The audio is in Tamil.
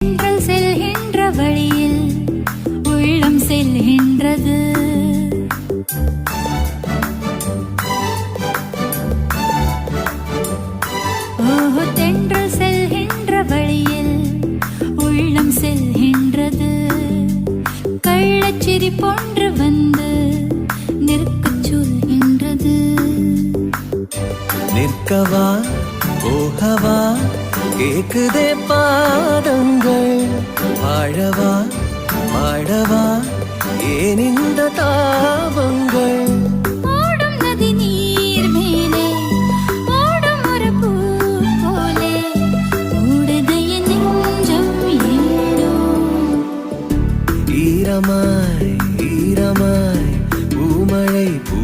தென்றல் செல்கின்ற வழியில் உள்ளம் செல்கின்றது. ஓஹோ, தென்றல் செல்கின்ற வழியில் உள்ளம் செல்கின்றது. கள்ளச்சிரி போன்று வந்து நிற்கச் சொல்கின்றது. நிற்கவா போகவா கேக்குதே பாதங்கள், வாழவா வாழவா ஏன் இந்த தாபங்கள். ஓடும் நதி நீர் மேலே ஓடும் ஒரு பூ போலே ஓடுது என் நெஞ்சம் ஏனோ. ஈரமாய் ஈரமாய் பூமழை பூ